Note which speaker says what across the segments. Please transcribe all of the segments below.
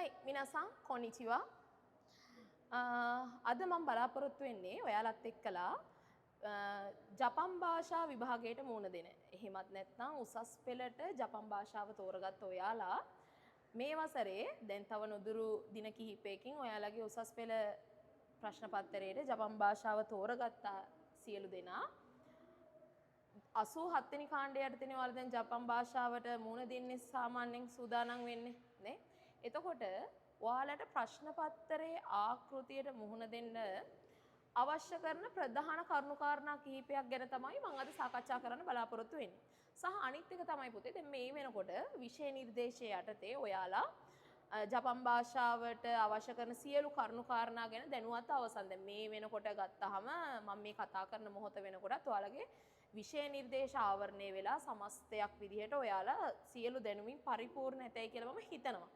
Speaker 1: はい、皆さんこんにちは. අද මම බලාපොරොත්තු වෙන්නේ ඔයාලත් එක්කලා ජපන් භාෂා විභාගයට මුහුණ දෙන. එහෙමත් නැත්නම් උසස් පෙළට ජපන් භාෂාව තෝරගත්ත ඔයාලා මේ වසරේ දැන් තව නොදුරු දින කිහිපයකින් ඔයාලගේ උසස් පෙළ ප්‍රශ්න පත්‍රයේ ජපන් භාෂාව තෝරගත්තා සියලු දෙනා 87 වෙනි කාණ්ඩයට තියෙන ඔයාලා දැන් ජපන් භාෂාවට මුහුණ දෙන්නේ සාමාන්‍යයෙන් සූදානම් වෙන්නේ නේ. එතකොට ඔයාලට ප්‍රශ්න පත්‍රයේ ආකෘතියට මුහුණ දෙන්න අවශ්‍ය කරන ප්‍රධාන කරුණු කාරණා කිහිපයක් ගැන තමයි මම අද සාකච්ඡා කරන්න බලාපොරොත්තු වෙන්නේ. සහ අනිත් එක තමයි පුතේ දැන් මේ වෙනකොට විෂය නිර්දේශය යටතේ ඔයාලා ජපන් භාෂාවට අවශ්‍ය කරන සියලු කරුණු කාරණා ගැන දැනුවත් අවසන්. දැන් මේ වෙනකොට ගත්තාම මම මේ කතා කරන මොහොත වෙනකොටත් ඔයාලගේ විෂය නිර්දේශ ආවරණය වෙලා සමස්තයක් විදිහට ඔයාලා සියලු දැනුමින් පරිපූර්ණ නැතයි කියලා මම හිතනවා.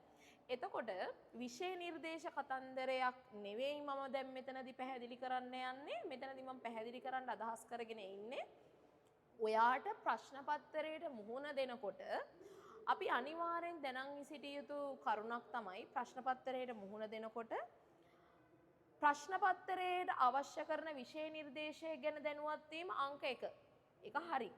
Speaker 1: එතකොට විෂය නිර්දේශ කතන්දරයක් නෙවෙයි මම දැන් මෙතනදී පැහැදිලි කරන්න යන්නේ. මෙතනදී මම පැහැදිලි කරන්න අදහස් කරගෙන ඉන්නේ ඔයාට ප්‍රශ්න පත්‍රයට මුහුණ දෙනකොට අපි අනිවාර්යෙන් දැනන් සිටිය යුතු කරුණක් තමයි ප්‍රශ්න පත්‍රයට මුහුණ දෙනකොට ප්‍රශ්න පත්‍රයට අවශ්‍ය කරන විෂය නිර්දේශය ගැන දැනුවත් වීම අංක 1. ඒක හරි.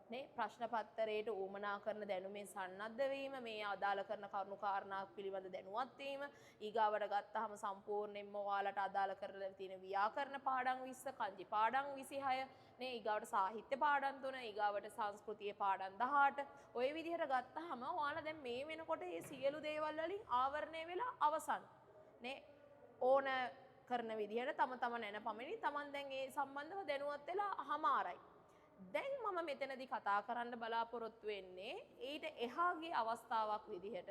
Speaker 1: නේ ප්‍රශ්න පත්‍රයට උමනා කරන දැනුමේ සන්නද්ධ වීම මේ අදාළ කරන කරුණු කාරණා පිළිබඳ දැනුවත් වීම ඊගාවට ගත්තාම සම්පූර්ණයෙන්ම ඔයාලට අදාළ කරලා තියෙන ව්‍යාකරණ පාඩම් 20 කන්ජි පාඩම් 26 නේ ඊගාවට සාහිත්‍ය පාඩම් 3 ඊගාවට සංස්කෘතිය පාඩම් 18 ඔය විදිහට ගත්තාම ඔයාලා දැන් මේ වෙනකොට මේ සියලු දේවල් වලින් ආවරණය වෙලා අවසන් නේ ඕන කරන විදිහට තම නැන පමණි තමන් දැන් ඒ සම්බන්ධව දැනුවත් වෙලා අහමාරයි. දැන් මම මෙතනදී කතා කරන්න බලාපොරොත්තු වෙන්නේ ඊට එහාගේ අවස්ථාවක් විදිහට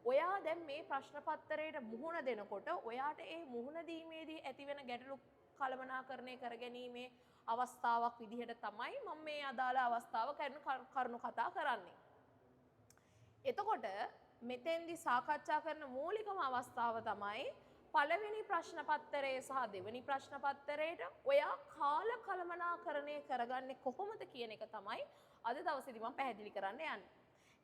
Speaker 1: ඔයා දැන් මේ ප්‍රශ්න පත්‍රයට මුහුණ දෙනකොට ඔයාට ඒ මුහුණ දීමේදී ඇතිවෙන ගැටලු කළමනාකරණය කරගැනීමේ අවස්ථාවක් විදිහට තමයි මම මේ අදාළ අවස්ථාව කරුණු කතා කරන්නේ. එතකොට මෙතෙන්දී සාකච්ඡා කරන මූලිකම අවස්ථාව තමයි පළවෙනි ප්‍රශ්න පත්‍රයේ සහ දෙවෙනි ප්‍රශ්න පත්‍රයේට ඔයා කාල කළමනාකරණය කරගන්නේ කොහොමද කියන එක තමයි අද දවසේදී මම පැහැදිලි කරන්න යන්නේ.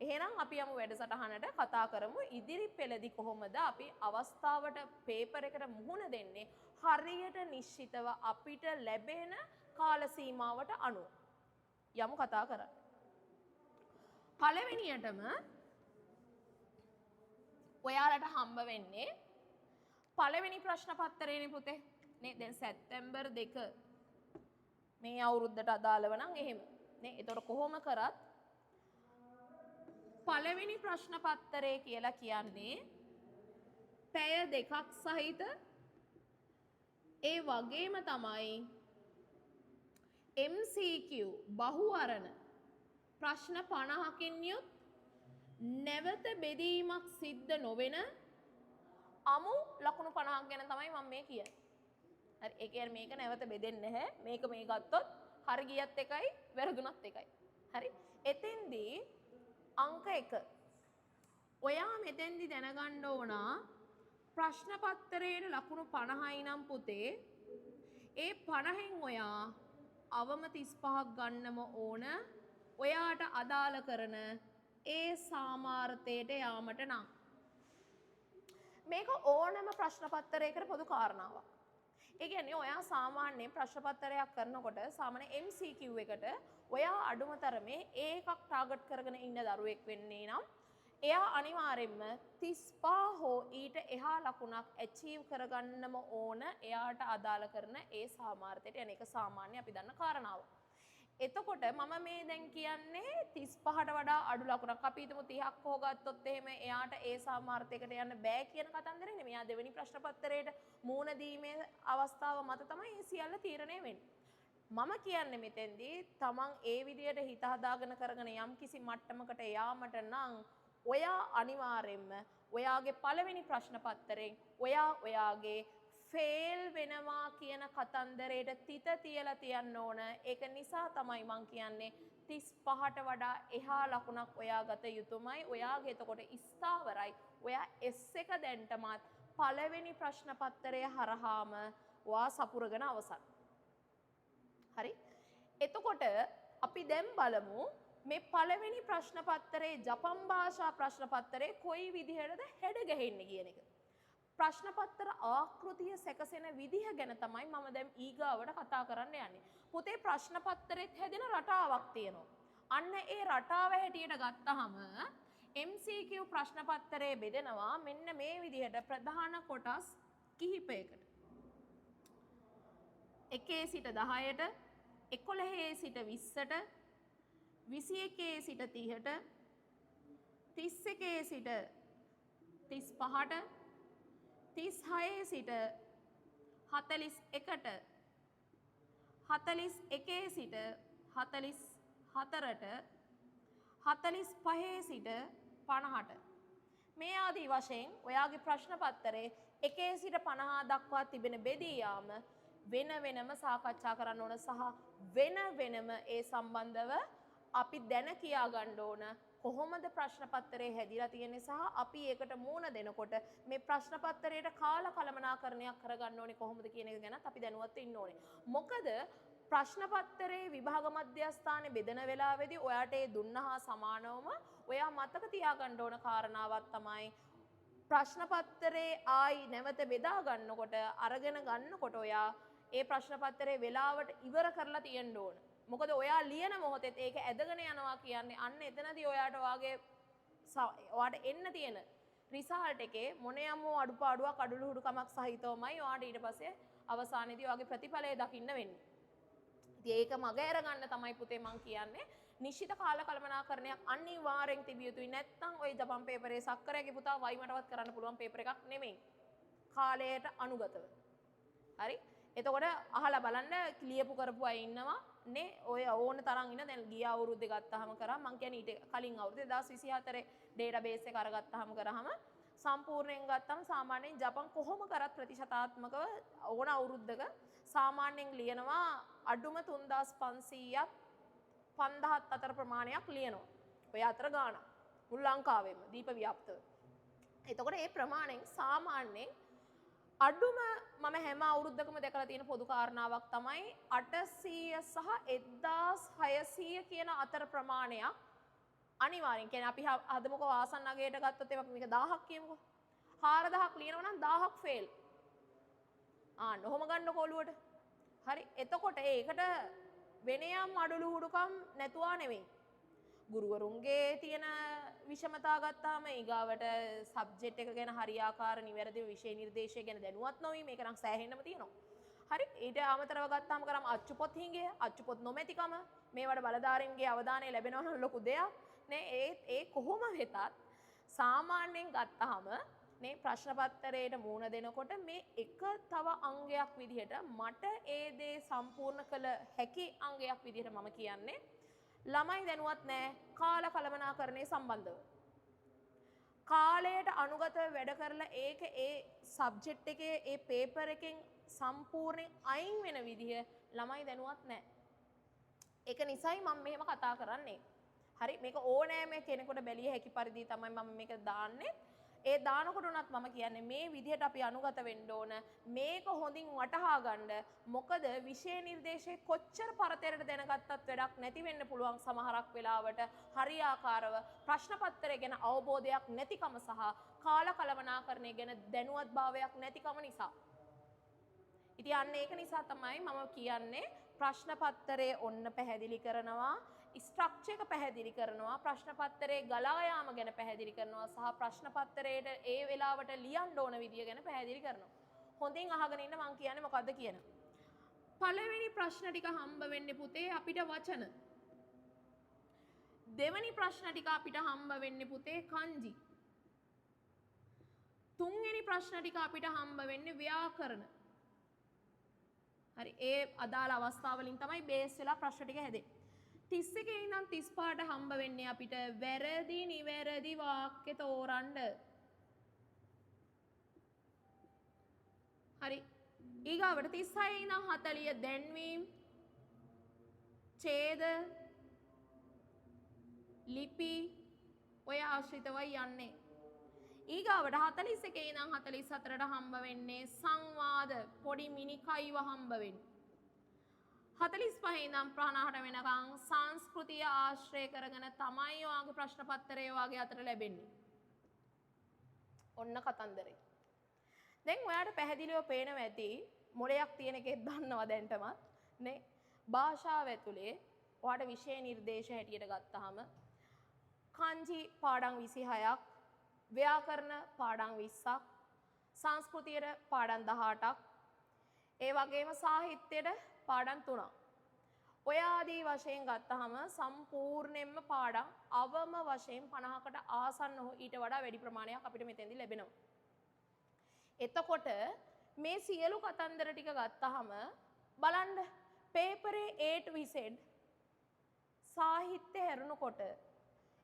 Speaker 1: එහෙනම් අපි යමු වැඩසටහනට කතා කරමු ඉදිරි පෙළදී කොහොමද අපි අවස්ථාවට පේපර් එකට මුහුණ දෙන්නේ හරියට නිශ්චිතව අපිට ලැබෙන කාල සීමාවට අනුව. යමු කතා කරන්න. පළවෙනියටම ඔයාලට හම්බ වෙන්නේ පළවෙනි ප්‍රශ්න පත්‍රයනේ පුතේ නේ දැන් සැප්තැම්බර් 2 මේ අවුරුද්දට අදාළව නම් එහෙම නේ ඒතකොට කොහොම කරත් පළවෙනි ප්‍රශ්න පත්‍රය කියලා කියන්නේ පැය 2ක් සහිත ඒ වගේම තමයි MCQ බහුවරණ ප්‍රශ්න 50කින් යුත් නැවත බෙදීමක් සිද්ධ නොවන අමු ලකුණු 50ක් ගැන තමයි මම මේ කියන්නේ. හරි ඒ කියන්නේ මේක නැවත බෙදෙන්නේ නැහැ. මේක මේ ගත්තොත් හරි ගියත් එකයි වැරදුනත් එකයි. හරි. එතෙන්දී අංක 1. ඔයා මෙතෙන්දී දැනගන්න ඕන ප්‍රශ්න පත්‍රයේ ලකුණු 50යි නම් පුතේ ඒ 50න් ඔයා අවම 35ක් ගන්නම ඕන. ඔයාට අදාළ කරන ඒ සාමාර්ථයට යාමට නම් මේක ඕනම ප්‍රශ්න පත්‍රයකට පොදු කාරණාවක්. ඒ කියන්නේ ඔයා සාමාන්‍ය ප්‍රශ්න පත්‍රයක් කරනකොට සාමාන්‍ය MCQ එකට ඔයා අඩුම තරමේ ඒකක් ටාගට් කරගෙන ඉන්න දරුවෙක් වෙන්නේ නම් එයා අනිවාර්යෙන්ම 35 හෝ ඊට එහා ලකුණක් ඇචීව් කරගන්නම ඕන එයාට අදාළ කරන ඒ සාමාර්ථයට යන එක සාමාන්‍ය අපි දන්න කාරණාවක්. එතකොට මම මේ දැන් කියන්නේ 35ට වඩා අඩු ලකුණක් අපි හිතමු 30ක් හො ගත්තොත් එහෙම එයාට ඒ සාමාර්ථයකට යන්න බෑ කියන කතන්දරේ නෙමෙයි. එයා දෙවෙනි ප්‍රශ්න පත්‍රයේට මූණ දීමේ අවස්ථාව මත තමයි මේ සියල්ල තීරණය වෙන්නේ. මම කියන්නේ මෙතෙන්දී තමන් ඒ විදියට හිත හදාගෙන කරගෙන යම් කිසි මට්ටමකට යාමට නම් ඔයා අනිවාර්යෙන්ම ඔයාගේ පළවෙනි ප්‍රශ්න පත්‍රයෙන් ඔයාගේ ෆේල් වෙනවා කියන කතන්දරයට තිත තියලා තියන්න ඕන. ඒක නිසා තමයි මං කියන්නේ 35ට වඩා එහා ලකුණක් ඔයා ගත යුතුමයි. ඔයාගේ එතකොට ස්ථාවරයි. ඔයා S1 දැන්ටමත් පළවෙනි ප්‍රශ්න පත්‍රය හරහාම ඔයා සපුරගෙන අවසන්. හරි. එතකොට අපි දැන් බලමු මේ පළවෙනි ප්‍රශ්න පත්‍රයේ ජපන් භාෂා ප්‍රශ්න පත්‍රයේ කොයි විදිහටද හැඩ ගැහෙන්නේ කියන එක. ප්‍රශ්න පත්‍ර ආකෘතිය සැකසෙන විදිහ ගැන තමයි මම දැන් ඊගාවට කතා කරන්න යන්නේ. පුතේ ප්‍රශ්න පත්‍රෙත් හැදෙන රටාවක් තියෙනවා. අන්න ඒ රටාව හැටියට ගත්තහම MCQ ප්‍රශ්න පත්‍රයේ බෙදෙනවා මෙන්න මේ විදිහට ප්‍රධාන කොටස් කිහිපයකට. 1 සිට 10ට, 11 සිට 20ට, 21 සිට 30ට, 31 සිට 35ට, 36 සිට 41ට, 41 සිට 44ට, 45 සිට 50ට. මේ ආදී වශයෙන් ඔයාගේ ප්‍රශ්න පත්‍රයේ 1 සිට 50 දක්වා තිබෙන බෙදී යාම වෙන වෙනම සාකච්ඡා කරන්න ඕන සහ වෙන වෙනම ඒ සම්බන්ධව අපි දැන කියා ගන්න ඕන කොහොමද ප්‍රශ්න පත්‍රයේ හැදිලා තියෙන්නේ සහ අපි ඒකට මූණ දෙනකොට මේ ප්‍රශ්න පත්‍රයට කාල කළමනාකරණයක් කරගන්න ඕනේ කොහොමද කියන එක ගැනත් අපි දැනුවත් වෙන්න ඕනේ. මොකද ප්‍රශ්න පත්‍රයේ විභාග මධ්‍යස්ථානයේ බෙදෙන වෙලාවේදී ඔයාට ඒ දුන්නහා සමානවම ඔයා මතක තියාගන්න ඕන කාරණාවක් තමයි ප්‍රශ්න පත්‍රයේ ආයි නැවත බෙදා ගන්නකොට අරගෙන ගන්නකොට ඔයා ඒ ප්‍රශ්න පත්‍රයේ වෙලාවට ඉවර කරලා තියෙන්න ඕන. මොකද ඔයා ලියන මොහොතේත් ඒක ඇදගෙන යනවා කියන්නේ අන්න එතනදී ඔයාට එන්න තියෙන රිසල්ට් එකේ මොනියම්ෝ අඩුපාඩුවක් අඩලුහුඩුකමක් සහිතවමයි ඔයාට ඊට පස්සේ අවසානයේදී ඔයාගේ ප්‍රතිඵලය දකින්න වෙන්නේ. ඉතින් ඒක මග අරගන්න තමයි පුතේ මං කියන්නේ නිශ්චිත කාල කළමනාකරණයක් අනිවාර්යෙන් තිබිය යුතුයි. නැත්නම් ওই ජපන් පේපරේ සක්කරයාගේ පුතා වයිමටවත් කරන්න පුළුවන් පේපර් එකක් නෙමෙයි. කාලයට අනුගතව. හරි? එතකොට අහලා බලන්න ලියපු කරපු අය ඉන්නවා නේ ඔය ඕන තරම් ඉන්න දැන් ගිය අවුරුද්දේ ගත්තාම කරා මං කියන්නේ ඊට කලින් අවුරුද්දේ 2024 ඩේටාබේස් එක අරගත්තාම කරාම සම්පූර්ණයෙන් ගත්තම සාමාන්‍යයෙන් ජපන් කොහොම කරත් ප්‍රතිශතාත්මකව ඕන අවුරුද්දක සාමාන්‍යයෙන් ලියනවා අඩුම 3500ක් 5000ත් අතර ප්‍රමාණයක් ලියනවා. ඔය අතර ගාණක් මුළු ලංකාවෙම දීප ව්‍යාප්තව. එතකොට මේ ප්‍රමාණයෙන් සාමාන්‍යයෙන් අඩුම මම හැම අවුරුද්දකම දැකලා තියෙන පොදු කාරණාවක් තමයි 800 සහ 1600 කියන අතර ප්‍රමාණයක් අනිවාර්යෙන් කියන්නේ අපි හදමුකෝ ආසන්න අගයට ගත්තොත් ඒක මේක 1000ක් කියමුකෝ 4000ක් ලියනවා නම් 1000ක් ෆේල් ඔහොම ගන්නකො ඔලුවට හරි එතකොට ඒකට වෙනයම් අඩලුහුඩුකම් නැතුවා නෙවෙයි ගුරුවරුන්ගේ තියෙන විෂමතා ගත්තාම ඊගාවට සබ්ජෙක්ට් එක ගැන හරියාකාර නිවැරදිව විෂය නිර්දේශය ගැන දැනුවත් නොවි මේක නම් සෑහෙන්නම තියෙනවා. හරි ඊට අමතරව ගත්තාම කරාම අච්චුපොත් හිඟය අච්චුපොත් නොමැතිකම මේවට බලධාරීන්ගේ අවධානය ලැබෙනවා නම් ලොකු දෙයක් නේ ඒ කොහොම වෙතත් සාමාන්‍යයෙන් ගත්තාම මේ ප්‍රශ්න පත්‍රයට මූණ දෙනකොට මේ එක තව අංගයක් විදිහට මට ඒ දේ සම්පූර්ණ කළ හැකි අංගයක් විදිහට මම කියන්නේ ළමයි දැනුවත් නැහැ කාල කළමනාකරණය සම්බන්ධව. කාලයට අනුගතව වැඩ කරලා ඒක ඒ සබ්ජෙක්ට් එකේ ඒ පේපර් එකෙන් සම්පූර්ණයෙන් අයින් වෙන විදිහ ළමයි දැනුවත් නැහැ. ඒක නිසායි මම මෙහෙම කතා කරන්නේ. හරි මේක ඕනෑම කෙනෙකුට බැලිය හැකි පරිදි තමයි මම මේක දාන්නේ. ඒ දානකොට උනත් මම කියන්නේ මේ විදිහට අපි අනුගත වෙන්න ඕන මේක හොඳින් වටහා ගන්න මොකද විෂය නිර්දේශයේ කොච්චර පරතරයට දැනගත්තත් වැඩක් නැති වෙන්න පුළුවන් සමහරක් වෙලාවට හරියාකාරව ප්‍රශ්න පත්‍රය ගැන අවබෝධයක් නැතිකම සහ කාල කළමනාකරණය ගැන දැනුවත්භාවයක් නැතිකම නිසා. ඉතින් අන්න ඒක නිසා තමයි මම කියන්නේ ප්‍රශ්න පත්‍රය ඔන්න පැහැදිලි කරනවා ස්ට්‍රක්චර් එක පැහැදිලි කරනවා ප්‍රශ්න පත්‍රයේ ගලා යාම ගැන පැහැදිලි කරනවා සහ ප්‍රශ්න පත්‍රයේට ඒ වෙලාවට ලියන්න ඕන විදිය ගැන පැහැදිලි කරනවා. හොඳින් අහගෙන ඉන්න මම කියන්නේ මොකද්ද කියන. පළවෙනි ප්‍රශ්න ටික හම්බ වෙන්නේ පුතේ අපිට වචන. දෙවෙනි ප්‍රශ්න ටික අපිට හම්බ වෙන්නේ පුතේ kanji. තුන්වෙනි ප්‍රශ්න ටික අපිට හම්බ වෙන්නේ ව්‍යාකරණ. හරි ඒ අදාළ අවස්ථාවලින් තමයි බේස් වෙලා ප්‍රශ්න ටික හැදෙන්නේ. 31 ඉඳන් 35ට හම්බ වෙන්නේ අපිට වැරදි නිවැරදි වාක්‍ය තෝරන්න. හරි. ඊගාවට 36 ඉඳන් 40 දැන්වීම ඡේද ලිපි ඔය ආශ්‍රිතවයි යන්නේ. ඊගාවට 41 ඉඳන් 44ට හම්බ වෙන්නේ සංවාද පොඩි මිනි කයිව හම්බ වෙන්නේ. 45 ඉඳන් 50ට වෙනකන් සංස්කෘතිය ආශ්‍රය කරගෙන තමයි ඔයාගේ ප්‍රශ්න පත්‍රය ඔයාගේ අතට ලැබෙන්නේ. ඔන්න කතන්දරේ. දැන් ඔයාට පැහැදිලිව පේනවා ඇති මොලයක් තියෙන එකෙක් දන්නවා දැන්ටමත් නේ. භාෂාව ඇතුලේ ඔයාට විෂය නිර්දේශ හැටියට ගත්තාම කාංජි පාඩම් 26ක්, ව්‍යාකරණ පාඩම් 20ක්, සංස්කෘතියට පාඩම් 18ක්, ඒ වගේම සාහිත්‍යයට පාඩම් 3ක්. ඔය ආදී වශයෙන් ගත්තාම සම්පූර්ණයෙන්ම පාඩම් අවම වශයෙන් 50කට ආසන්න හෝ ඊට වඩා වැඩි ප්‍රමාණයක් අපිට මෙතෙන්දී ලැබෙනවා. එතකොට මේ සියලු කතන්දර ටික ගත්තාම බලන්න පේපරේ A to Z සාහිත්‍ය හැරුණකොට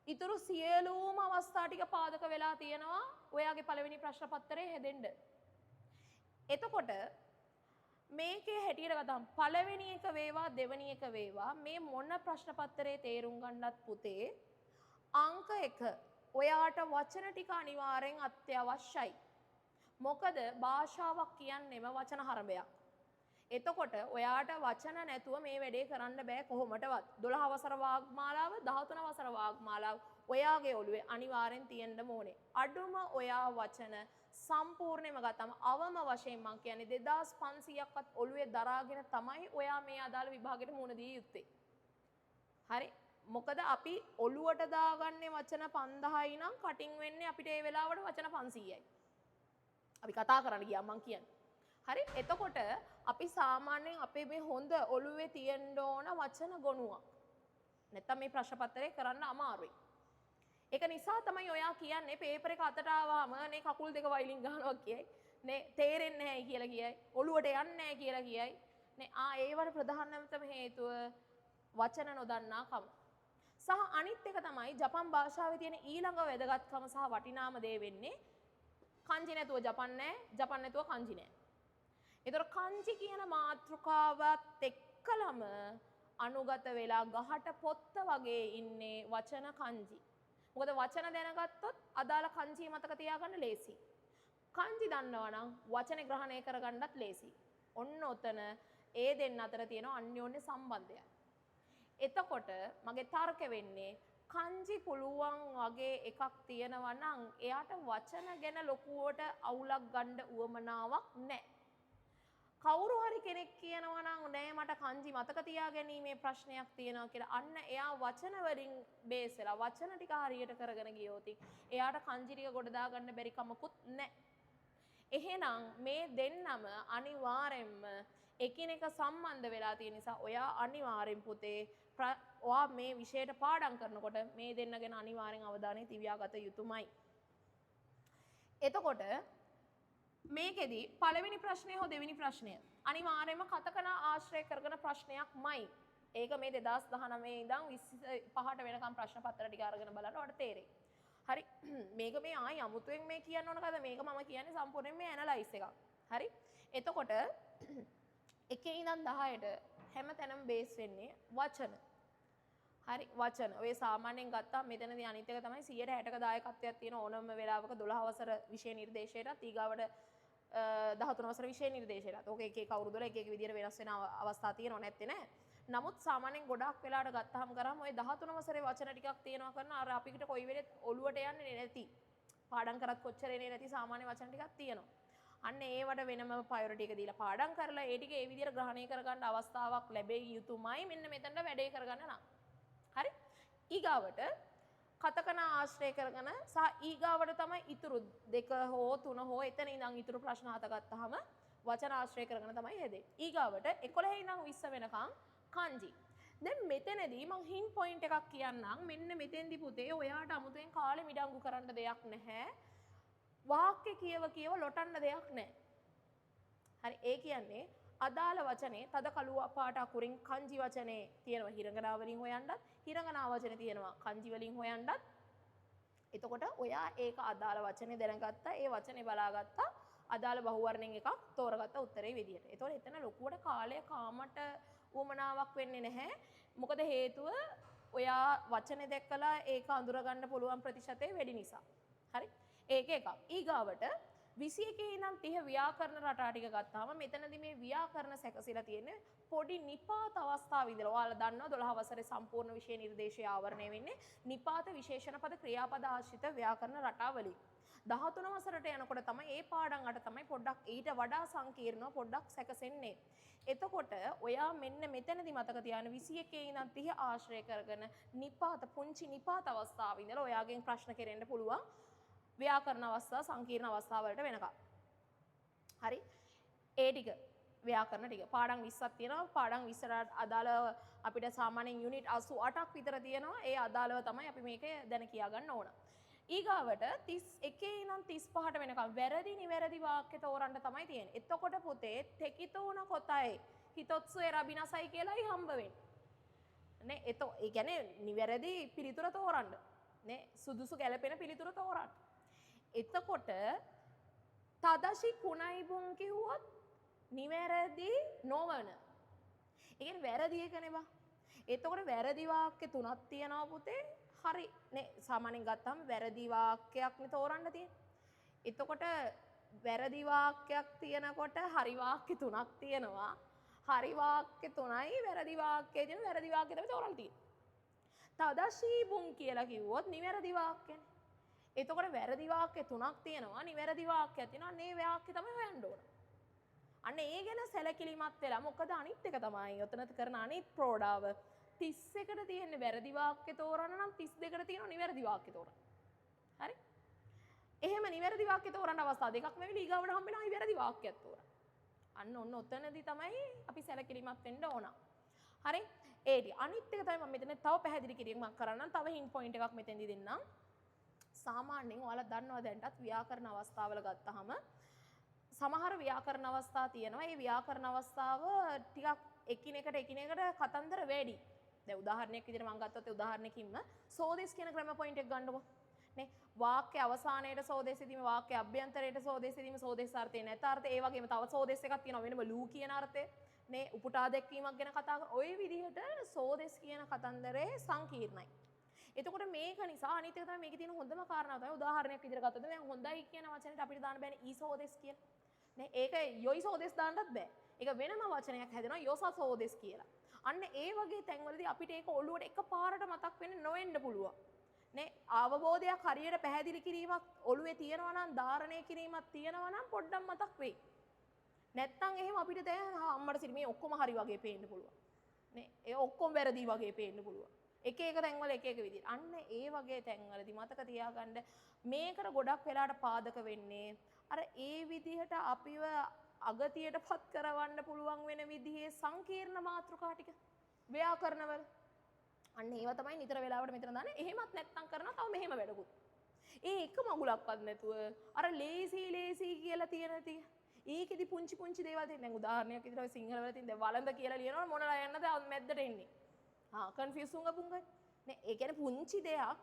Speaker 1: ඉතුරු සියලුම අවස්ථා ටික පාදක වෙලා තියෙනවා ඔයාගේ පළවෙනි ප්‍රශ්න පත්‍රයේ හැදෙන්න. එතකොට මේකේ හැටියට ගත්තම පළවෙනි එක වේවා දෙවෙනි එක වේවා මේ මොන ප්‍රශ්න පත්‍රයේ තේරුම් ගන්නත් පුතේ අංක 1 ඔයාට වචන ටික අනිවාර්යෙන් අත්‍යවශ්‍යයි. මොකද භාෂාවක් කියන්නේම වචන හරඹයක්. එතකොට ඔයාට වචන නැතුව මේ වැඩේ කරන්න බෑ කොහොමටවත්. 12 වසර වාග්මාලාව 13 වසර වාග්මාලාව ඔයාගේ ඔළුවේ අනිවාර්යෙන් තියෙන්න ඕනේ. අඩුම ඔයා වචන සම්පූර්ණයෙන්ම ගත්තම අවම වශයෙන් මම කියන්නේ 2500ක්වත් ඔළුවේ දරාගෙන තමයි ඔයා මේ අදාළ විභාගෙට මුහුණ දිය යුත්තේ. හරි. මොකද අපි ඔළුවට දාගන්නේ වචන 5000යි නම් කටින් වෙන්නේ අපිට ඒ වෙලාවට වචන 500යි. අපි කතා කරන්න ගියා මම කියන්නේ. හරි. එතකොට අපි සාමාන්‍යයෙන් අපේ මේ හොඳ ඔළුවේ තියෙන්න ඕන වචන ගොනුවක්. නැත්තම් මේ ප්‍රශ්න පත්‍රය කරන්න අමාරුයි. ඒක නිසා තමයි ඔයා කියන්නේ පේපර් එක අතට ආවම නේ කකුල් දෙක වයිලින් ගන්නවා කියයි. නේ තේරෙන්නේ නැහැ කියලා කියයි. ඔළුවට යන්නේ නැහැ කියලා කියයි. නේ ඒවට ප්‍රධානම හේතුව වචන නොදන්නාකම. සහ අනිත් එක තමයි ජපන් භාෂාවේ තියෙන ඊළඟ වැදගත්කම සහ වටිනාම දේ වෙන්නේ කන්ජි නැතුව ජපන් නැහැ, ජපන් නැතුව කන්ජි නැහැ. ඒතර කන්ජි කියන මාතෘකාවත් එක්කලම අනුගත වෙලා ගහට පොත්ත වගේ ඉන්නේ වචන කන්ජි. මොකද වචන දැනගත්තොත් අදාළ කන්ජි මතක තියාගන්න ලේසි. කන්ජි දන්නවනම් වචනේ ග්‍රහණය කරගන්නත් ලේසි. ඔන්න ඔතන ඒ දෙන්න අතර තියෙන අන්‍යෝන්‍ය සම්බන්ධය. එතකොට මගේ තර්ක වෙන්නේ කන්ජි පුළුවන් වගේ එකක් තියෙනවා නම් එයාට වචන ගැන ලොකුවට අවුලක් ගන්න උවමනාවක් නැහැ. කවුරු හරි කෙනෙක් කියනවා නම් නෑ මට කන්ජි මතක තියාගැනීමේ ප්‍රශ්නයක් තියෙනවා කියලා අන්න එයා වචන වලින් බේස් වෙලා වචන ටික හරියට කරගෙන ගියොත් එයාට කන්ජි ටික ගොඩ දා ගන්න බැරි කමකුත් නැහැ. එහෙනම් මේ දෙන්නම අනිවාර්යෙන්ම එකිනෙක සම්බන්ධ වෙලා තියෙන නිසා ඔයා අනිවාර්යෙන් පුතේ ඔයා මේ විෂයට පාඩම් කරනකොට මේ දෙන්න ගැන අනිවාර්යෙන් අවධානය තියාගත යුතුමයි. එතකොට මේකෙදි පළවෙනි ප්‍රශ්නය හෝ දෙවෙනි ප්‍රශ්නය අනිවාර්යයෙන්ම කතකන ආශ්‍රය කරගෙන ප්‍රශ්නයක්මයි. ඒක මේ 2019 ඉඳන් 25ට වෙනකම් ප්‍රශ්න පත්‍ර ටික අරගෙන බලන්න ඔයාලට තේරෙයි. හරි. මේක මේ ආයි අමුතුවෙන් මේ කියන්න ඕන කද මේක මම කියන්නේ සම්පූර්ණයෙන් මේ ඇනලයිස් එකක්. හරි. එතකොට 1 ඉඳන් 10ට හැමතැනම බේස් වෙන්නේ වචන. හරි වචන. ඔය සාමාන්‍යයෙන් ගත්තාම මෙතනදී අනිත් එක තමයි 160ක දායකත්වයක් තියෙන ඕනම වෙලාවක 12 වසර විෂය නිර්දේශයටත් ඊගාවට 13 වසර විෂය නිර්දේශයටත්. ඕක එක එක අවුරුදු වල එක එක විදියට වෙනස් වෙන අවස්ථා තියෙනව නැත්තේ නෑ. නමුත් සාමාන්‍යයෙන් ගොඩක් වෙලාවට ගත්තාම කරාම ඔය 13 වසරේ වචන ටිකක් තියෙනවා කරන අර අපිට කොයි වෙලෙත් ඔළුවට යන්නේ නැති. පාඩම් කරත් කොච්චර එන්නේ නැති සාමාන්‍ය වචන ටිකක් තියෙනවා. අන්න ඒවට වෙනම ප්‍රයොරිටි එක දීලා පාඩම් කරලා ඒ ටික ඒ විදියට ග්‍රහණය කරගන්න අවස්ථාවක් ලැබෙයි යුතුමයි මෙන්න මෙතනට වැඩේ කරගන්න නම්. හරි ඊගාවට කතකන ආශ්‍රය කරගෙන සහ ඊගාවට තමයි ඉතුරු 2 හෝ 3 හෝ එතන ඉඳන් ඉතුරු ප්‍රශ්න හත ගත්තාම වචන ආශ්‍රය කරගෙන තමයි හැදෙන්නේ. ඊගාවට 11 ඉඳන් 20 වෙනකම් කන්ජි. දැන් මෙතනදී මම හින් පොයින්ට් එකක් කියන්නම්. මෙන්න මෙතෙන්දි පුතේ ඔයාට අමුතුවෙන් කාලෙ මිඩංගු කරන්න දෙයක් නැහැ. වාක්‍ය කියව ලොටන්න දෙයක් නැහැ. හරි ඒ කියන්නේ අදාළ වචනේ තද කළු පාට අකුරින් කන්ජි වචනේ තියෙනවා හිරංගනා වලින් හොයන්නත් හිරංගනා වචනේ තියෙනවා කන්ජි වලින් හොයන්නත්. එතකොට ඔයා ඒක අදාළ වචනේ දැනගත්තා ඒ වචනේ බලාගත්තා අදාළ බහුවර්ණෙන් එකක් තෝරගත්ත උත්තරේ විදියට. එතකොට එතන ලොකුවට කාලය කාමට උවමනාවක් වෙන්නේ නැහැ. මොකද හේතුව ඔයා වචනේ දැක්කලා ඒක අඳුර ගන්න පුළුවන් ප්‍රතිශතය වැඩි නිසා. හරි ඒක එකක්. ඊගාවට 21 ඉඳන් 30 ව්‍යාකරණ රටා ටික ගත්තාම මෙතනදී මේ ව්‍යාකරණ සැකසීලා තියෙන්නේ පොඩි නිපාත අවස්ථාව ඉඳලා. ඔයාලා දන්නවා 12 වසරේ සම්පූර්ණ විෂය නිර්දේශය ආවරණය වෙන්නේ නිපාත විශේෂණ පද ක්‍රියාපද ආශ්‍රිත ව්‍යාකරණ රටාවලින්. 13 වසරට යනකොට තමයි මේ පාඩම් අට තමයි පොඩ්ඩක් ඊට වඩා සංකීර්ණව පොඩ්ඩක් සැකසෙන්නේ. එතකොට ඔයා මෙන්න මෙතනදී මතක තියාගන්න 21 ඉඳන් 30 ආශ්‍රය කරගෙන නිපාත පුංචි නිපාත අවස්ථාව ඉඳලා ඔයාගෙන් ප්‍රශ්න කෙරෙන්න පුළුවන්. ව්‍යාකරණ අවස්ථා සංකීර්ණ අවස්ථාව වලට වෙනකම්. හරි. ඒ ටික ව්‍යාකරණ ටික පාඩම් 20ක් තියෙනවා. පාඩම් 20ට අදාළව අපිට සාමාන්‍යයෙන් යුනිට් 88ක් විතර තියෙනවා. ඒ අදාළව තමයි අපි මේක දැන කියා ගන්න ඕන. ඊගාවට 31 ඉඳන් 35ට වෙනකම් වැරදි නිවැරදි වාක්‍ය තෝරන්න තමයි තියෙන්නේ. එතකොට පුතේ තෙකිතෝන කොතයි හිතොත්සුවේ රබිනසයි කියලායි හම්බ වෙන්නේ. නේ ඒ කියන්නේ නිවැරදි පිළිතුර තෝරන්න. නේ සුදුසු ගැළපෙන පිළිතුර තෝරන්න. එතකොට තදශි කුණයිබුන් කිව්වොත් නිවැරදි නොවන. ඒ කියන්නේ වැරදි එකනේ බා. එතකොට වැරදි වාක්‍ය තුනක් තියෙනවා පුතේ. හරි නේ සාමාන්‍යයෙන් ගත්තම වැරදි වාක්‍යයක් නේ තෝරන්න තියෙන්නේ. එතකොට වැරදි වාක්‍යයක් තියෙනකොට හරි වාක්‍ය තුනක් තියෙනවා. හරි වාක්‍ය තුනයි වැරදි වාක්‍යය කියන වැරදි වාක්‍ය තමයි තෝරන්න තියෙන්නේ. තදශීබුන් කියලා කිව්වොත් නිවැරදි වාක්‍යනේ. එතකොට වැරදි වාක්‍ය තුනක් තියෙනවා නිවැරදි වාක්‍යයක් තියෙනවා. මේ වාක්‍ය තමයි හොයන්න ඕන. අන්න ඒ ගැන සැලකිලිමත් වෙලා මොකද අනිත් එක තමයි ඔතන කරන අනිත් ප්‍රෝඩාව 31ට තියෙන වැරදි වාක්‍ය තෝරන්න නම් 32ට තියෙන නිවැරදි වාක්‍ය තෝරන්න. හරි? එහෙම නිවැරදි වාක්‍ය තෝරන්න අවස්ථා දෙකක් වෙවිලා ඊගාවට හම්බ වෙනවා වැරදි වාක්‍යයක් තෝරන්න. අන්න ඔන්න ඔතනදී තමයි අපි සැලකිලිමත් වෙන්න ඕන. හරි? ඒටි අනිත් එක තමයි මම මෙතන තව පැහැදිලි කිරීමක් කරන්නම්. තව හින්ට් පොයින්ට් එකක් මෙතෙන්දී දෙන්නම්. සාමාන්‍යයෙන් ඔයාලා දන්නවා දැන්ටත් ව්‍යාකරණ අවස්ථාවල ගත්තාම සමහර ව්‍යාකරණ අවස්ථා තියෙනවා. ඒ ව්‍යාකරණ අවස්ථාව ටිකක් එකිනෙකට කතන්දර වැඩි. දැන් උදාහරණයක් විදිහට මම ගත්තොත් ඒ උදාහරණයකින්ම සෝදෙස් කියන ග්‍රැමර් පොයින්ට් එක ගන්නකො. නේ වාක්‍ය අවසානයේට සෝදෙස් දීම වාක්‍ය අභ්‍යන්තරයට සෝදෙස් දීම සෝදෙස් අර්ථය නැත අර්ථය. ඒ වගේම තව සෝදෙස් එකක් තියෙනවා වෙනම ලූ කියන අර්ථය. නේ උපුටා දැක්වීමක් ගැන කතා කරන ওই විදිහට සෝදෙස් කියන කතන්දරේ සංකීර්ණයි. එතකොට මේක නිසා අනිත් එක තමයි මේකේ තියෙන හොඳම කාරණාව තමයි උදාහරණයක් විදිහට ගත්තොත් දැන් හොඳයි කියන වචනෙට අපිට දාන්න බෑනේ ඊසෝදෙස් කියලා. නේ ඒක යොයිසෝදෙස් දාන්නත් බෑ. ඒක වෙනම වචනයක් හැදෙනවා යොසසෝදෙස් කියලා. අන්න ඒ වගේ තැන්වලදී අපිට ඒක ඔළුවට එකපාරට මතක් වෙන්නේ නොවෙන්න පුළුවන්. නේ අවබෝධයක් හරියට පැහැදිලි කිරීමක් ඔළුවේ තියෙනවා නම් ධාරණය කිරීමක් තියෙනවා නම් පොඩ්ඩක් මතක් වෙයි. නැත්තම් එහෙම අපිට දැන් අම්මට සිරි මේ ඔක්කොම හරි වගේ පේන්න පුළුවන්. නේ ඒ ඔක්කොම වැරදි වගේ පේන්න පුළුවන්. එක තැන්වල එක විදිහට. අන්න ඒ වගේ තැන්වලදී මතක තියාගන්න මේකට ගොඩක් වෙලාට පාදක වෙන්නේ අර ඒ විදිහට අපිව අගතියටපත් කරවන්න පුළුවන් වෙන විදිහේ සංකීර්ණ මාතෘකා ටික ව්‍යාකරණවල. අන්න ඒවා තමයි නිතර වෙලාවට මෙතන දාන්නේ. එහෙමත් නැත්තම් කරනවා තව මෙහෙම වැඩකුත්. ඒ එක මගුලක්වත් නැතුව අර ලේසි කියලා තියෙන තිය. ඒකෙදි පුංචි දේවල් තියෙන. දැන් උදාහරණයක් විදිහට ඔය සිංහල වල තියෙන දැන් වළඳ කියලා ලියනවා මොනලා යන්නද මැද්දට එන්නේ. කන්ෆියුස් වුණා පුංගයි. නේ ඒ කියන්නේ පුංචි දෙයක්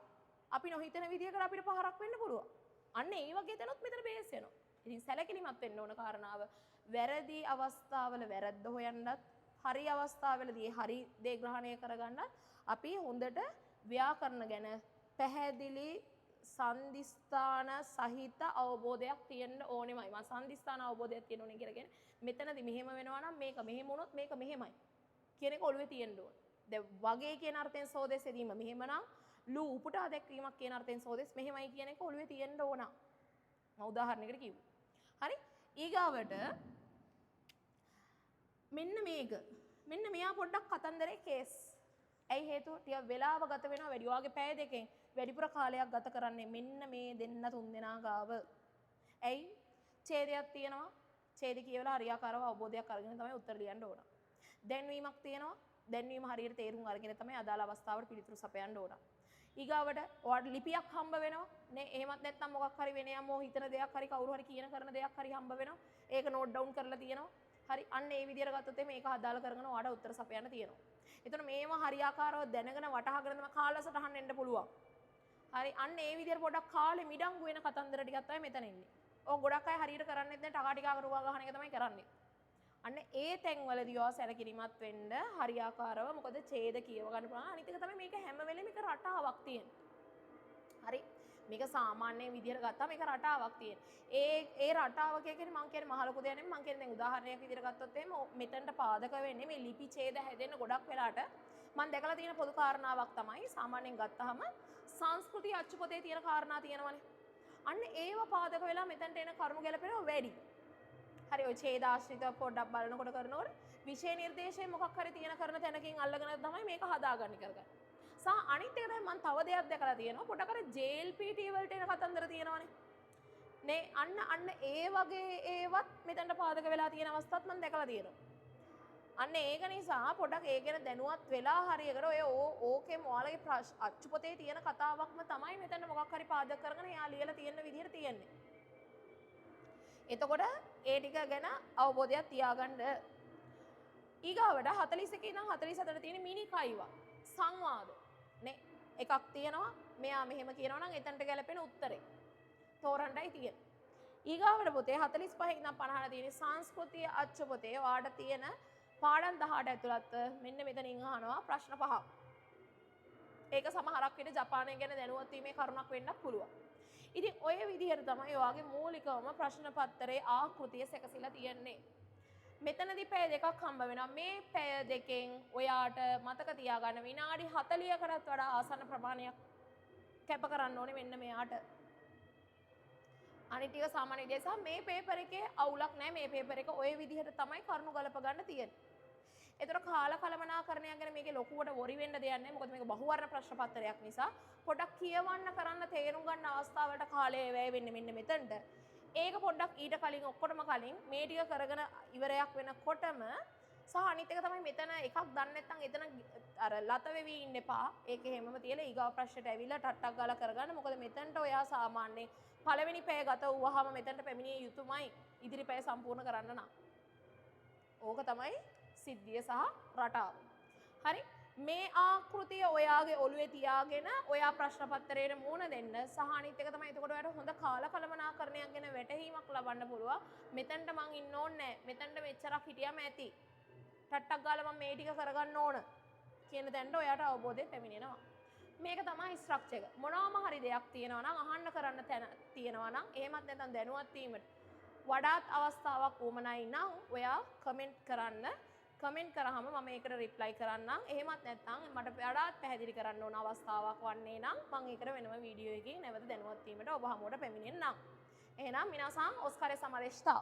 Speaker 1: අපි නොහිතන විදිහකට අපිට පහරක් වෙන්න පුළුවන්. අන්න ඒ වගේ තැනොත් මෙතන බේස් වෙනවා. ඉතින් සැලකිලිමත් වෙන්න ඕන කාරණාව වැරදි අවස්ථාවල වැරද්ද හොයන්නත් හරි අවස්ථාවලදී හරි දේ ග්‍රහණය කරගන්නත් අපි හොඳට ව්‍යාකරණ ගැන පැහැදිලි සන්දිස්ථාන සහිත අවබෝධයක් තියෙන්න ඕනෙමයි. මම සන්දිස්ථාන අවබෝධයක් තියෙන්න ඕනේ කියලා කියන්නේ මෙතනදී මෙහෙම වෙනවා නම් මේක මෙහෙම වුණොත් මේක මෙහෙමයි කියන එක ඔළුවේ තියෙන්න ඕනේ. දැන් වගේ කියන අර්ථයෙන් සෝදෙස් එදීම මෙහෙමනම් ලු උපුටා දැක්වීමක් කියන අර්ථයෙන් සෝදෙස් මෙහෙමයි කියන එක ඔළුවේ තියෙන්න ඕන. මම උදාහරණයකට කිව්වා. හරි? ඊගාවට මෙන්න මෙයා පොඩ්ඩක් කතන්දරේ කේස්. ඇයි හේතුව ටික වෙලාව ගත වෙනවා වැඩි. ඔයාගේ පැය දෙකෙන් වැඩිපුර කාලයක් ගත කරන්නේ මෙන්න මේ දෙන්න තුන් දෙනා ගාව. ඇයි? ඡේදයක් තියෙනවා. ඡේද කියවලා හරියාකාරව අවබෝධයක් අරගෙන තමයි උත්තර ලියන්න ඕන. දැන්වීමක් තියෙනවා. දැන්වීම හරියට තේරුම් අරගෙන තමයි අදාළ අවස්ථාවට පිළිතුරු සපයන්න ඕන. ඊගාවට ඔයාලට ලිපියක් හම්බ වෙනවා නේ. එහෙමත් නැත්නම් මොකක් හරි වෙන යමෝ හිතන දෙයක් හරි කවුරු හරි කියන කරන දෙයක් හරි හම්බ වෙනවා. ඒක නෝට් ඩවුන් කරලා තියෙනවා. හරි අන්න ඒ විදිහට ගත්තොත් මේක අදාළ කරගෙන ඔයාලට උත්තර සපයන්න තියෙනවා. එතන මේවා හරියාකාරව දැනගෙන වටහාගෙන තමයි කාලසටහන් එන්න පුළුවන්. හරි අන්න ඒ විදිහට පොඩක් කාලෙ මිඩංගු වෙන කතන්දර ටිකක් තමයි මෙතන ඉන්නේ. ඔය ගොඩක් අය හරියට කරන්නේත් නැහැ ටකා ටිකා කරුවා ගහන එක තමයි කරන්නේ. අන්න ඒ තැන්වලදී ඔයා සැලකිලිමත් වෙන්න හරියාකාරව මොකද ඡේද කියව ගන්න පුළුවන්. අනිත් එක තමයි මේක හැම වෙලෙම එක රටාවක් තියෙන. හරි මේක සාමාන්‍ය විදිහට ගත්තා මේක රටාවක් තියෙන. ඒ රටාව කියන්නේ මම කියන්නේ මහ ලොකු දෙයක් නෙමෙයි මම කියන්නේ දැන් උදාහරණයක් විදිහට ගත්තොත් එහෙම මෙතනට පාදක වෙන්නේ මේ ලිපි ඡේද හැදෙන්න ගොඩක් වෙලාට මම දැකලා තියෙන පොදු කාරණාවක් තමයි සාමාන්‍යයෙන් ගත්තාම සංස්කෘතිය අච්චුපතේ තියෙන කාරණා තියෙනවනේ. අන්න ඒව පාදක වෙලා මෙතනට එන කරුණු ගැලපෙනවා වැඩි. හරි ඔය ඡේදාශ්‍රිතව පොඩ්ඩක් බලනකොට කරනකොට විෂය නිර්දේශයේ මොකක් හරි තියෙන කරන තැනකින් අල්ලගෙන තමයි මේක හදාගන්නේ කරගන්න. සහ අනිත් එක තමයි මම තව දෙයක් දැකලා තියෙනවා පොඩක් අර JLPT වලට එන කතන්දර තියෙනවනේ. නේ අන්න ඒ වගේ ඒවත් මෙතනට පාදක වෙලා තියෙන අවස්ථාත් මම දැකලා තියෙනවා. අන්න ඒක නිසා පොඩක් ඒ ගැන දැනුවත් වෙලා හරියකට ඔය ඕකේ ඔයාලගේ අච්චුපතේ තියෙන කතාවක්ම තමයි මෙතන මොකක් හරි පාදක කරගෙන එයා ලියලා තියෙන විදිහට තියෙන්නේ. එතකොට ඒ ටික ගැන අවබෝධයක් තියාගන්න. ඊගාවට 41 ඉඳන් 44 තියෙන මිනි කයිවා සංවාද නේ එකක් තියෙනවා මෙයා මෙහෙම කියනවා නම් එතනට ගැලපෙන උත්තරේ තෝරන්නයි තියෙන්නේ. ඊගාවට පොතේ 45 ඉඳන් 50 තියෙන සංස්කෘතිය අච්චුපතේ වාට තියෙන පාඩම් 18 ඇතුළත් මෙන්න මෙතනින් අහනවා ප්‍රශ්න 5. ඒක සමහරක් විට ජපානය ගැන දැනුවත් වීමේ කරුණක් වෙන්නත් පුළුවන්. ඉතින් ඔය විදිහට තමයි ඔයාගේ මූලිකවම ප්‍රශ්න පත්‍රයේ ආකෘතිය සැකසීලා තියෙන්නේ. මෙතනදී පැය දෙකක් හම්බ වෙනවා. මේ පැය දෙකෙන් ඔයාට මතක තියාගන්න විනාඩි 40කටත් වඩා ආසන්න ප්‍රමාණයක් කැප කරන්න ඕනේ මෙන්න මෙයාට. අනිත් ටික සාමාන්‍ය විදිහට සහ මේ පේපර් එකේ අවුලක් නැහැ. මේ පේපර් එක ඔය විදිහට තමයි කරුණු ගලප ගන්න තියෙන්නේ. ඒතර කාල කළමනාකරණයක් ගැන මේකේ ලොකුවට වොරි වෙන්න දෙයක් නැහැ. මොකද මේක බහුවර්ණ ප්‍රශ්න පත්‍රයක් නිසා පොඩක් කියවන්න කරන්න තේරුම් ගන්න අවස්ථාවලට කාලය වැය වෙන්නේ මෙන්න මෙතනට. ඒක පොඩ්ඩක් ඊට කලින් ඔක්කොටම කලින් මේ ටික කරගෙන ඉවරයක් වෙනකොටම සහ අනිත් එක තමයි මෙතන එකක් දන්නේ නැත්නම් එතන අර ලත වෙවි ඉන්න එපා. ඒක හැමම තියලා ඊගාව ප්‍රශ්නට ඇවිල්ලා ටට්ටක් ගාලා කරගන්න. මොකද මෙතනට ඔයා සාමාන්‍යයෙන් පළවෙනි පැය ගත වුවාම මෙතනට පැමිණිය යුතුමයි ඉදිරි පැය සම්පූර්ණ කරන්න නම්. ඕක තමයි සිද්ධිය සහ රටාව. හරි මේ ආකෘතිය ඔයාගේ ඔළුවේ තියාගෙන ඔයා ප්‍රශ්න පත්‍රයේ මූණ දෙන්න සහ අනිත් එක තමයි එතකොට ඔයාලට හොඳ කාල කළමනාකරණයක් ගැන වැටහීමක් ලබන්න පුළුවන්. මෙතනට මං ඉන්න ඕනේ නැහැ. මෙතනට මෙච්චරක් හිටියම ඇති. ටට්ටක් ගාලා මම මේ ටික කරගන්න ඕන කියන තැනට ඔයාට අවබෝධය පැමිණෙනවා. මේක තමයි ස්ට්‍රක්චර් එක. මොනවාම හරි දෙයක් තියෙනවා නම් අහන්න කරන්න තැන තියෙනවා නම් එහෙමත් නැත්නම් දැනුවත් වීමට වඩාත් අවස්ථාවක් වුමනයි නම් ඔයා කමෙන්ට් කරන්න. කමෙන්ට් කරාම මම ඒකට රිප්ලයි කරන්නම්. එහෙමත් නැත්නම් මට වඩාත් පැහැදිලි කරන්න ඕන අවස්ථාවක් වන්නේ නම් මම ඒකට වෙනම වීඩියෝ එකකින් නැවත දැනුවත් වීමට ඔබ හමුවට පැමිණෙන්නම්. එහෙනම් මිනාසන් ඔස්කාරේ සමදෙෂ්ඨා